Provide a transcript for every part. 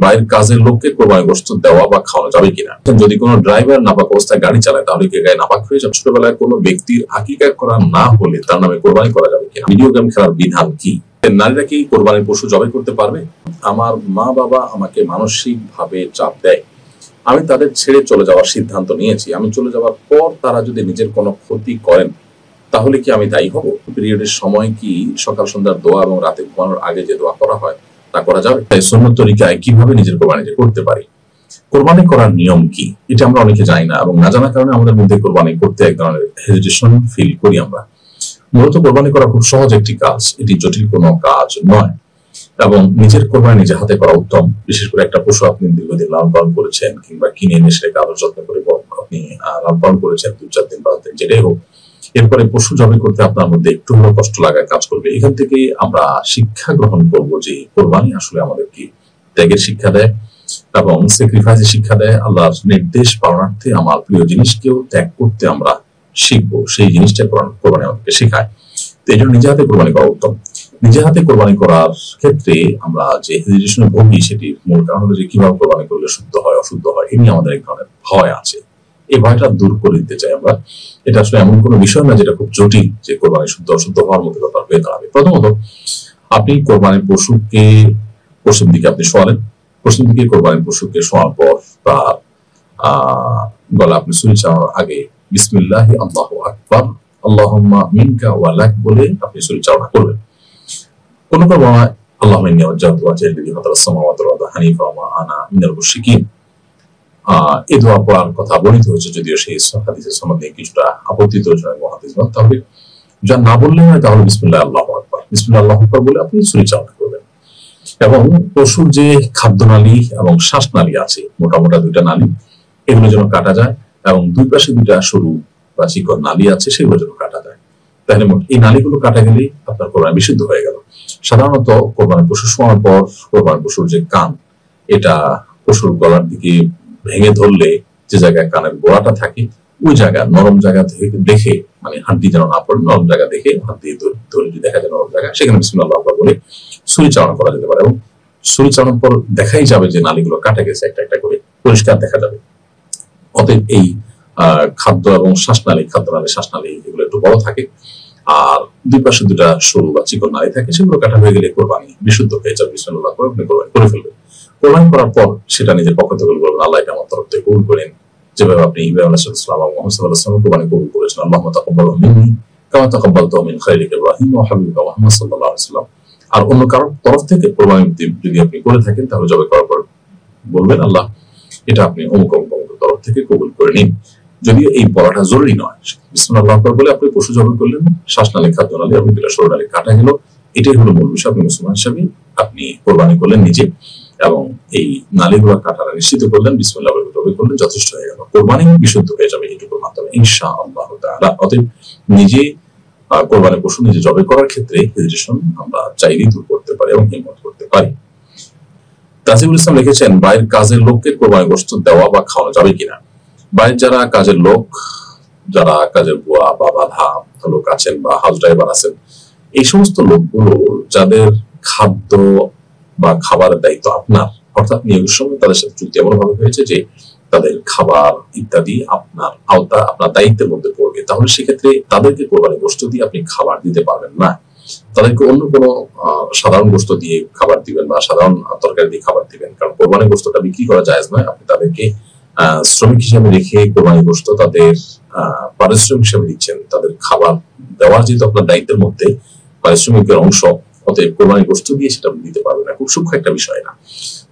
বাইরের কাজের লোককে কোরবানি গোশত দেওয়া বা খাওয়ানো যাবে কিনা। যদি কোনো ড্রাইভার নাপাক অবস্থায় গাড়ি চালায় তাহলে কি গায়ে নাপাক হয়ে যাবে? ছোটবেলায় কোনো ব্যক্তির আকিকা করা না হলে তার নামে কোরবানি করা যাবে কিনা? ভিডিও গেম খেলার বিধান কি? নারীরা কি কোরবানির পশু জবাই করতে পারবে? আমার মা বাবা আমাকে মানসিক ভাবে চাপ দেয়, আমি তাদের ছেড়ে চলে যাওয়ার সিদ্ধান্ত নিয়েছি। আমি চলে যাওয়ার পর তারা যদি নিজের কোনো ক্ষতি করেন তাহলে কি আমি দায়ী হব? পিরিয়ডের সময় কি সকাল সন্ধ্যার দোয়া এবং রাতে ঘুমানোর আগে যে দোয়া করা হয় তা করা যাবে? তাই সুন্নত তরিকায় কিভাবে নিজের কোরবানি করতে পারি? কোরবানি করার নিয়ম কি এটা আমরা অনেকে জানি না, এবং না জানার কারণে আমাদের মধ্যে কোরবানি করতে এক ধরনের হেজিটেশন ফিল করি আমরা। মূলত কোরবানি করা খুব সহজ একটি কাজ, এটি জটিল কোনো কাজ নয়, এবং নিজের কোরবানি নিজে হাতে করা উত্তম। বিশেষ করে একটা পশু আপনি দীর্ঘদিন লালন পালন করেছেন কিংবা কিনে এনে সেটাকে আদর যত্ন করে আপনি লালন পালন করেছেন 2-4 দিন 5 দিন যেটাই হোক, এরপরে পশু জবাই করতে আপনার মধ্যে একটু হলেও কষ্ট লাগার কাজ করবে। এখান থেকে আমরা শিক্ষা গ্রহণ করব যে কোরবানি আসলে আমাদেরকে ত্যাগের শিক্ষা দেয় এবং স্যাক্রিফাইসের শিক্ষা দেয়। আল্লাহর নির্দেশ পালনার্থে আমার প্রিয় জিনিসকেও ত্যাগ করতে আমরা শিখবো, সেই জিনিসটা কোরবানি আমাদেরকে শেখায়। তো এই জন্য নিজে হাতে কোরবানি করা উত্তম। নিজে হাতে কোরবানি করার ক্ষেত্রে আমরা যে হেজিটেশনে ভুগি সেটির মূল কারণ হলো যে কিভাবে কোরবানি করলে শুদ্ধ হয় অশুদ্ধ হয়, এ নিয়ে আমাদের এক ধরনের ভয় আছে। এই ভয়টা দূর করে দিতে চাই আমরা। এটা আসলে এমন কোনো বিষয় না যেটা খুব জটিল যে কোরবানি শুদ্ধ অশুদ্ধ হওয়ার মতো ব্যাপার হয়ে দাঁড়াবে। প্রথমত আপনি কোরবানির পশুকে পশ্চিম দিকে আপনি শোয়ালেন, পশ্চিম দিকে কোরবানির পশুকে শোয়ার পর তার গলা আপনি ছুরি চালানোর আগে বিসমিল্লাহি আল্লাহু আকবার আল্লাহুম্মা মিনকা ওয়া লাক বলে আপনি ছুরি চালনা করবেন। কোন কোরবানি আল্লাহুম্মা ইন্নী ওয়াজ্জাহতু ওয়াজহিয়া লিল্লাযী ফাতারাস সামাওয়াতি ওয়াল আরদা হানিফা ওয়া মা আনা মিনাল মুশরিকিন। এই দোয়া পড়ার কথা বর্ণিত হয়েছে, যদিও সেই হাদিসের সনদে কিছুটা আপত্তিত হাদিস, তাহলে যা না বললে হয় তাহলে বিসমিল্লাহ আল্লাহু আকবার, বিসমিল্লাহ আল্লাহু আকবার বলে আপনি ছুরি চালনা করবেন। এবং পশুর যে খাদ্যনালী এবং শ্বাসনালী আছে, মোটামোটা 2টা নালী, এগুলো যেন কাটা যায়, এবং দুই পাশে 2টা সরু বা চিকন নালী আছে সেগুলো যেন কাটা যায়। তাহলে এই নালীগুলো কাটা গেলেই আপনার কোরবানি বিশুদ্ধ হয়ে গেল। সাধারণত কোরবানির পশু শোয়ার পর কোরবানির পশুর যে কান, এটা পশুর গলার দিকে ভেঙে ধরলে যে জায়গায় কানের গোড়াটা থাকে ওই জায়গা নরম জায়গা দেখে, মানে হাড্ডি যেন না পড়ে, নরম জায়গা দেখে হাত দিয়ে ধরে যদি দেখা যায় নরম জায়গা, সেখানে বিসমিল্লাহ আল্লাহু আকবার বলে ছুরি চালনা করা যেতে পারে। এবং ছুরি চালানোর পর দেখাই যাবে যে নালীগুলো কাটা গেছে, একটা একটা করে পরিষ্কার দেখা যাবে। অতএব এই খাদ্য এবং খাদ্যনালী শ্বাসনালী এগুলো একটু বড় থাকে, আর দুই পাশে 2টা সরু বা চিকন নালী থাকে, সেগুলো কাটা হয়ে গেলে কোরবানি বিশুদ্ধ হয়ে যাবে। বিসমিল্লাহ করে আপনি কোরবানি করে ফেলবেন। কোরবানি করার পর সেটা নিজের পক্ষ থেকে বলবেন আল্লাহ এটা আমার তরফ থেকে কবুল করেন, যেভাবে আপনি ইব্রাহিম আলাইহিস সালাম এবং মুহাম্মদ সাল্লাল্লাহু আলাইহি ওয়াসাল্লাম কোরবানি কবুল করেছেন। আল্লাহুম্মা তাকাব্বালহু মিন্নি কামা তাকাব্বালতু মিন খালিলিকা ইব্রাহিম ওয়া হাবিবিকা মুহাম্মদ সাল্লাল্লাহু আলাইহি ওয়াসাল্লাম। আর অন্য কারোর তরফ থেকে কোরবানি যদি আপনি করে থাকেন তাহলে জবাই করার পর বলবেন আল্লাহ এটা আপনি অমুক অমুক তরফ থেকে কবুল করে নিন। যদিও এই বলাটা জরুরি নয়, বিসমিল্লাহ আল্লাহু আকবার বলে আপনি পশু জবাই করলেন, শ্বাসনালী খাদ্যনালী এবং 2টা সরু নালী কাটা গেল, এটাই হলো মূল বিষয়। আপনি মুসলমান হিসাবে আপনি কোরবানি করলেন নিজে, এবং এই নালীগুলো কাটাটা নিশ্চিত করলেন, বিসমিল্লাহ বলে জবাই করলেন, যথেষ্ট হয়ে গেল। কোরবানি বিশুদ্ধ হয়ে যাবে এইটুকুর মাধ্যমে ইনশাআল্লাহ তাআলা। অতএব নিজে কোরবানি পশু নিজে জবাই করার ক্ষেত্রে হেজিটেশন আমরা চাইলেই দূর করতে পারি এবং হিম্মত করতে পারি। তাজিবুল ইসলাম লিখেছেন, বাইরের কাজের লোককে কোরবানি গোশত দেওয়া বা খাওয়ানো যাবে কিনা? বাইরের যারা কাজের লোক, যারা কাজের বুয়া বা বাধা লোক আছেন বা হাউস ড্রাইভার আছেন, এই সমস্ত লোকগুলো যাদের খাদ্য বা খাবারের দায়িত্ব আপনার, অর্থাৎ নিয়োগের সময় তাদের সাথে চুক্তি এমন ভাবে হয়েছে যে তাদের খাবার ইত্যাদি আপনার আওতা, আপনার দায়িত্বের মধ্যে পড়বে, তাহলে সেক্ষেত্রে তাদেরকে কোরবানি গোশত দিয়ে আপনি খাবার দিতে পারবেন না। তাদেরকে অন্য কোনো সাধারণ গোশত দিয়ে খাবার দিবেন বা সাধারণ তরকারি দিয়ে খাবার দিবেন, কারণ কোরবানি গোশতটা বিক্রি করা জায়েজ নয়। আপনি তাদেরকে শ্রমিক হিসেবে রেখে কোরবানি গোশত তাদের পারিশ্রমিক হিসেবে দিচ্ছেন, তাদের খাবার দেওয়ার যেহেতু আপনার দায়িত্বের মধ্যে পারিশ্রমিকের অংশ, অতএব কোরবানি গোশত দিয়ে সেটা দিতে পারবে না, খুব সূক্ষ্ম একটা বিষয় না।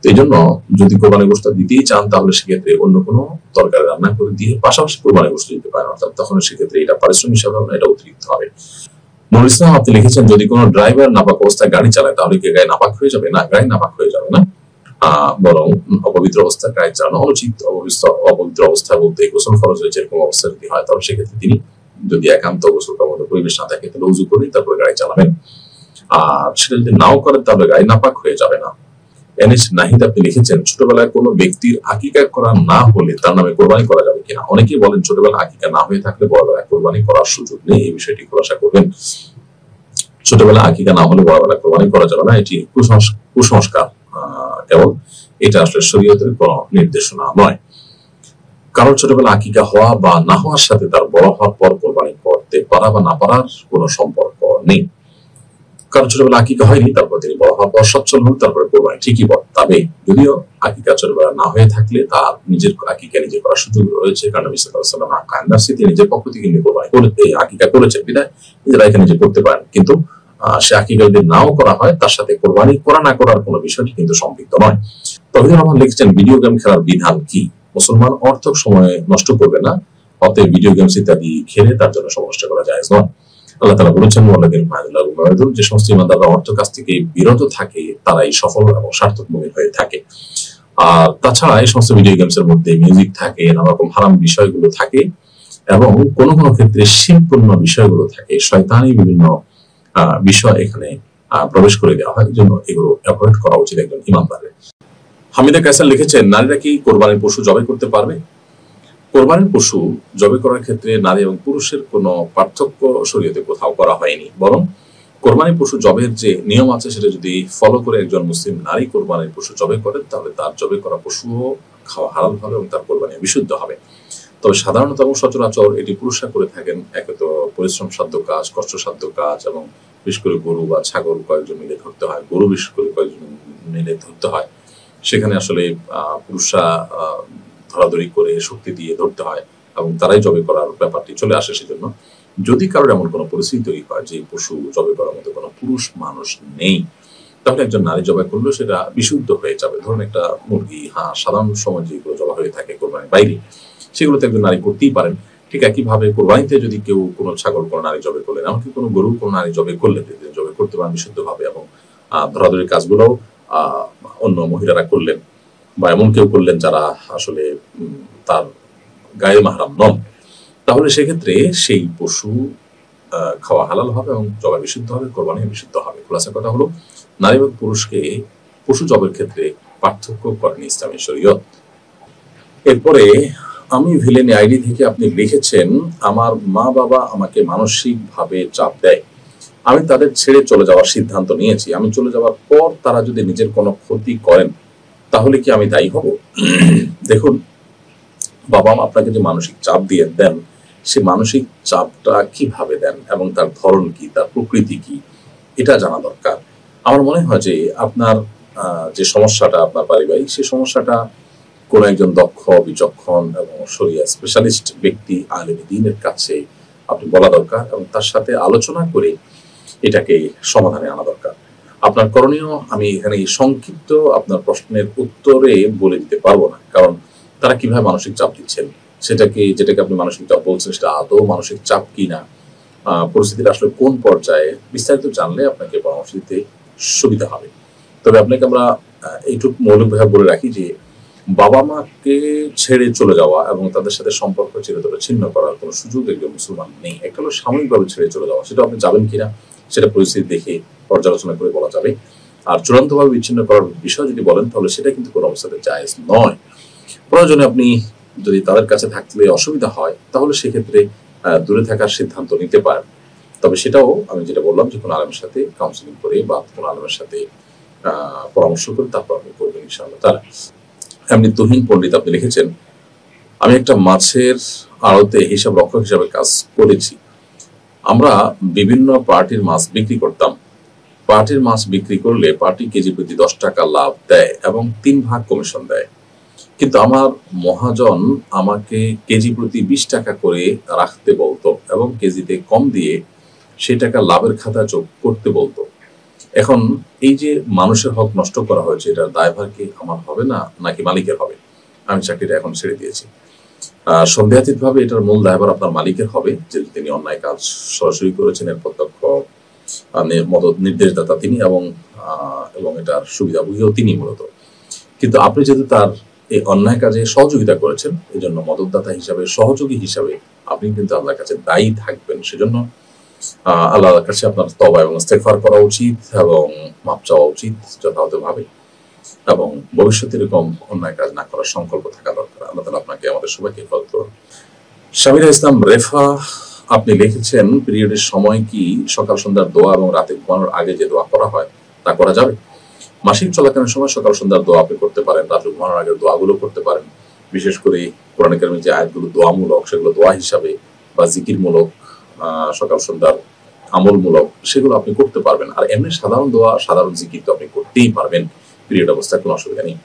তো এই জন্য যদি কোরবানি গোশত দিতেই চান তাহলে সেক্ষেত্রে অন্য কোনো তরকারি রান্না করে দিয়ে পাশাপাশি কোরবানি গোশত দিতে পারেন, অর্থাৎ তখন সেক্ষেত্রে এটা পারিশ্রমিক হিসাবে এটা অতিরিক্ত হবে। নুরুল ইসলাম আপনি লিখেছেন, যদি কোনো ড্রাইভার নাপাক অবস্থায় গাড়ি চালায় তাহলে কি গায়ে নাপাক হয়ে যাবে? না, গায়ে নাপাক হয়ে যাবে না, বরং অপবিত্র অবস্থায় গাড়ি চালানো অনুচিত। অপবিত্র অবস্থা বলতে গোসল ফরজ হয়েছে এরকম অবস্থা যদি হয় তাহলে সেক্ষেত্রে তিনি যদি একান্ত গোসল করার মতো পরিবেশ না থাকে তাহলে উযু করে তারপরে গাড়ি চালাবেন, আর সেটা যদি নাও করেন তাহলে গায়ে নাপাক হয়ে যাবে না। এনএস নাহিদ আপনি লিখেছেন, ছোটবেলায় কোনো ব্যক্তির আকিকা করা না হলে তার নামে কোরবানি করা যাবে কিনা? অনেকেই বলেন ছোটবেলায় আকিকা না হয়ে থাকলে বড়বেলায় কোরবানি করার সুযোগ নেই, এই বিষয়টি খোলাসা করবেন। ছোটবেলায় আকিকা না হলে বড়বেলায় কোরবানি করা যাবে না, এটি কুসংস্কার কেবল। এটা আসলে শরীয়তের কোনো নির্দেশনা নয়। কারোর ছোটবেলা আকিকা হওয়া বা না হওয়ার সাথে তার বড় হওয়ার পর কোরবানি করতে পারা বা না পারার কোনো সম্পর্ক নেই। কারণ ছোটবেলা আকিকা হয়নি, তারপর তিনি বড় হওয়ার পর সচ্ছল হন, তারপরে কোরবানি ঠিকই পড়ে। তবে যদিও আকিকা ছোটবেলা না হয়ে থাকলে তার নিজের আকিকা নিজে করার সুযোগ রয়েছে, কারণ নবী সাল্লাল্লাহু আলাইহি ওয়াসাল্লাম তিনি নিজের পক্ষ থেকে কোরবানি আকিকা করেছেন, বিধায় নিজেরা এখানে নিজে করতে পারেন। কিন্তু সে আকিকা যদি নাও করা হয়, তার সাথে কোরবানি করা না করার কোনো বিষয়টি কিন্তু সম্পৃক্ত নয়। তহিদুর রহমান লিখছেন, ভিডিও গেম খেলার বিধান কি? মুসলমান অর্থক সময় নষ্ট করবে না, অতএব ভিডিও গেমস ইত্যাদি খেলে তার জন্য সময় নষ্ট করা জায়েজ নয়। আল্লাহ তাআলা বলেছেন, যে সমস্ত ইমানদাররা অর্থ কাজ থেকে বিরত থাকে তারাই সফল এবং সার্থক মুমিন হয়ে থাকে। আর তাছাড়া এই সমস্ত ভিডিও গেমস এর মধ্যে মিউজিক থাকে, নানা রকম হারাম বিষয়গুলো থাকে এবং কোনো কোনো ক্ষেত্রে শিরকপূর্ণ বিষয়গুলো থাকে, শয়তানি বিভিন্ন বিষয় এখানে প্রবেশ করে দেওয়া হয়। এই জন্য এগুলো অ্যাভয়েড করা উচিত একজন ইমানদারের। হামিদা কায়সার লিখেছেন, নারীরা কি কোরবানির পশু জবাই করতে পারবে? কোরবানির পশু জবাই করার ক্ষেত্রে নারী এবং পুরুষের কোনো পার্থক্য শরীয়তে কোথাও করা হয়নি, বরং কোরবানির পশু জবের যে নিয়ম আছে সেটা যদি ফলো করে একজন মুসলিম নারী কোরবানির পশু জবাই করেন, তাহলে তার জবাই করা পশুও খাওয়া হালাল হবে এবং তার কোরবানি বিশুদ্ধ হবে। তবে সাধারণত এবং সচরাচর এটি পুরুষরা করে থাকেন। একে তো পরিশ্রম সাধ্য কাজ, কষ্টসাধ্য কাজ, এবং বিশেষ করে গরু বা ছাগল কয়েকজন মিলে ধরতে হয়, গরু বিশেষ করে কয়েকজন মিলে ধরতে হয়। সেখানে আসলে পুরুষরা ধরাধরি করে শক্তি দিয়ে ধরতে হয় এবং তারাই জবাই করার ব্যাপারটি চলে আসে। সেজন্য যদি কারোর এমন কোনো পরিস্থিতি তৈরি হয় যে পশু জবাই করার মতো কোনো পুরুষ মানুষ নেই, তাহলে একজন নারী জবাই করলেও সেটা বিশুদ্ধ হয়ে যাবে। ধরুন একটা মুরগি, হাঁস, সাধারণ সময় যেগুলো জবাই হয়ে থাকে কোরবানির বাইরে, সেগুলোতে একজন নারী করতেই পারেন। ঠিক একইভাবে কোরবানিতে যদি কেউ কোনো ছাগল কোনো নারী জবাই করলেন, এমনকি কোনো গরু কোনো নারী জবাই করলেন, জবাই করতে পারেন বিশুদ্ধভাবে এবং ধরাধরি কাজগুলো অন্য মহিলারা করলেন বা এমন কেউ করলেন যারা আসলে তার গায়ে মাহরাম নন, তাহলে সেক্ষেত্রে সেই পশু খাওয়া হালাল হবে এবং জবাই বিশুদ্ধ হবে, কোরবানি বিশুদ্ধ হবে। খোলাসা কথা হলো, নারী এবং পুরুষকে পশু জবের ক্ষেত্রে পার্থক্য করেনি ইসলামী শরীয়ত। এরপরে আমি ভিলেন আইডি থেকে আপনি লিখেছেন, আমার মা বাবা আমাকে মানসিকভাবে চাপ দেয়, আমি তাদের ছেড়ে চলে যাওয়ার সিদ্ধান্ত নিয়েছি। আমি চলে যাওয়ার পর তারা যদি নিজের কোনো ক্ষতি করেন, তাহলে কি আমি দায়ী হব? দেখুন, বাবা মা আপনাকে যে মানসিক চাপ দিয়ে দেন, সে মানসিক চাপটা কিভাবে দেন এবং তার ধরন কি, তার প্রকৃতি কি, এটা জানা দরকার। আমার মনে হয় যে আপনার যে সমস্যাটা আপনার পারিবারিক, সেই সমস্যাটা কোনো একজন দক্ষ, বিচক্ষণ এবং শরিয়া স্পেশালিস্ট ব্যক্তি আলেমে দ্বীনের কাছে আপনি বলা দরকার এবং তার সাথে আলোচনা করে এটাকে সমাধানে আনা দরকার। আপনার করণীয় আমি এখানে সংক্ষিপ্ত আপনার প্রশ্নের উত্তরে বলে দিতে পারবো না, কারণ তারা কিভাবে মানসিক চাপ দিচ্ছেন, যেটাকে আপনি মানসিক চাপ বলছেন সেটা আদৌ মানসিক চাপ কিনা, পরিস্থিতিটা আসলে কোন পর্যায়ে, বিস্তারিত জানলে আপনাকে পরামর্শ দিতে সুবিধা হবে। তবে আপনাকে আমরা এইটুকু মৌলিকভাবে বলে রাখি যে বাবা মাকে ছেড়ে চলে যাওয়া এবং তাদের সাথে সম্পর্ক চিরতরে ছিন্ন করার কোনো সুযোগ একজন মুসলমান নেই। একটা হলো সাময়িকভাবে ছেড়ে চলে যাওয়া, সেটা আপনি যাবেন কিনা সেটা পরিস্থিতি দেখে পর্যালোচনা করে বলা যাবে। আর চূড়ান্তভাবে বিচ্ছিন্ন করার বিষয় যদি বলেন, তাহলে সেটা কিন্তু কোনো অবস্থাতে জায়েজ নয়। প্রয়োজনে আপনি যদি তাদের কাছে থাকলে অসুবিধা হয়, তাহলে সেক্ষেত্রে দূরে থাকার সিদ্ধান্ত নিতে পারেন। তবে সেটাও আমি যেটা বললাম, যে কোনো আলেমের সাথে কাউন্সিলিং করে বা কোনো আলেমের সাথে পরামর্শ করে তারপর আপনি করবেন ইনশাআল্লাহ তাআলা। এমনি তুহিন পণ্ডিত আপনি লিখেছেন, আমি একটা মাছের আড়তে হিসাব রক্ষক হিসাবে কাজ করেছি। আমরা বিভিন্ন পার্টির মাছ বিক্রি করতাম। পার্টির মাছ বিক্রি করলে পার্টি কেজি প্রতি 10 টাকা লাভ দেয় এবং 3 ভাগ কমিশন দেয়, কিন্তু আমার মহাজন আমাকে কেজি প্রতি 20 টাকা করে রাখতে বলতো এবং কেজিতে কম দিয়ে সেই টাকা লাভের খাতা যোগ করতে বলতো। এখন এই যে মানুষের হক নষ্ট করা হয়েছে, এটার দায়ভার কি আমার হবে না নাকি মালিকের হবে? আমি চাকরিটা এখন ছেড়ে দিয়েছি। সন্দেহাতীত ভাবে এটার মূল দায়ভার আপনার মালিকের হবে, যে তিনি অন্যায় কাজ সরাসরি করেছেন, এর প্রত্যক্ষ মদত নির্দেশদাতা তিনি এবং এটার সুবিধাভোগীও তিনি মূলত। কিন্তু আপনি যেহেতু তার এই অন্যায় কাজে সহযোগিতা করেছেন, এই জন্য মদতদাতা হিসাবে, সহযোগী হিসাবে আপনি কিন্তু আল্লাহর কাছে দায়ী থাকবেন। সেজন্য আল্লাহর কাছে আপনার তওবা এবং ইস্তেগফার করা উচিত এবং মাপ চাওয়া উচিত যথাযথভাবে, এবং ভবিষ্যতে এরকম অন্যায় কাজ না করার সংকল্প থাকা দরকার। আল্লাহ তাআলা আপনাকে আমাদের সবাইকে হেফাজত করুন। শামিরা ইসলাম রেফা আপনি লিখেছেন, পিরিয়ডের সময় কি সকাল সন্ধ্যার দোয়া এবং রাতে ঘুমানোর আগে যে দোয়া করা হয় তা করা যাবে? মাসিক চলাকালীন সময় সকাল সন্ধ্যার দোয়া আপনি করতে পারেন, রাত্রে ঘুমানোর আগের দোয়াগুলো করতে পারেন। বিশেষ করে কোরআন কারিমের যে আয়াতগুলো দোয়ামূলক সেগুলো দোয়া হিসাবে বা জিকিরমূলক, সকাল সন্ধ্যার আমলমূলক সেগুলো আপনি করতে পারবেন। আর এমনি সাধারণ দোয়া সাধারণ জিকির তো আপনি করতেই পারবেন পিরিয়ড অবস্থায়, কোনো অসুবিধা নেই।